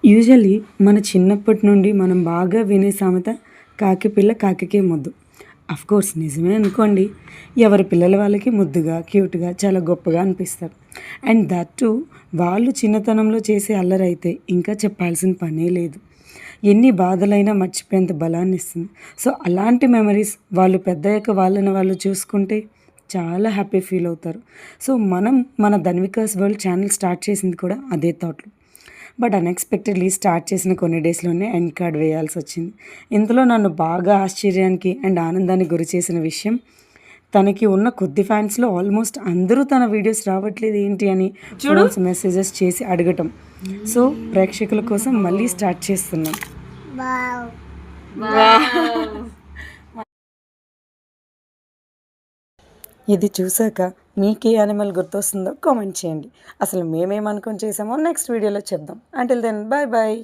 Usually మన చిన్నప్పటి నుండి మనం బాగా వినే సామెత కాకి పిల్ల కాకికే ముద్దు. అఫ్‌కోర్స్ నిజమే అనుకోండి. ఎవరి పిల్లల వాళ్ళకి ముద్దుగా, క్యూట్‌గా చాలా గొప్పగా అనిపిస్తారు. అండ్ థట్ టూ వాళ్ళు చిన్నతనంలో చేసే అల్లరైతే ఇంకా చెప్పాల్సిన పనే లేదు. ఎన్ని బాధలైనా మర్చిపోయేంత బలాన్నిస్తుంది. సో, అలాంటి మెమరీస్ వాళ్ళు పెద్దయ్యాక వాళ్ళని వాళ్ళు చూసుకుంటే చాలా హ్యాపీ ఫీల్ అవుతారు. సో, మనం మన 'ధన్వికాస్ వరల్డ్' ఛానెల్ స్టార్ట్ చేసింది కూడా అదే థాట్‌లో. బట్ అన్‌ఎక్స్‌పెక్టెడ్‌లీ స్టార్ట్ చేసిన కొన్ని డేస్‌లోనే ఎండ్ కార్డ్ వేయాల్సొచ్చింది. ఇంతలో నన్ను బాగా ఆశ్చర్యానికి అండ్ ఆనందానికి గురిచేసిన విషయం, తనకి ఉన్న కొద్ది ఫ్యాన్స్‌లో ఆల్మోస్ట్ అందరూ తన వీడియోస్ రావట్లేదు ఏంటి అని ఫోన్స్, మెసేజెస్ చేసి అడగటం. సో, ప్రేక్షకుల కోసం మళ్ళీ స్టార్ట్ చేస్తున్నాం. వావ్! ఇది చూసాక మీకే యానిమల్ గుర్తొస్తుందో కామెంట్ చేయండి. అసలు మేమేమనుకొని చేసామో నెక్స్ట్ వీడియోలో చెప్దాం. Until then bye bye.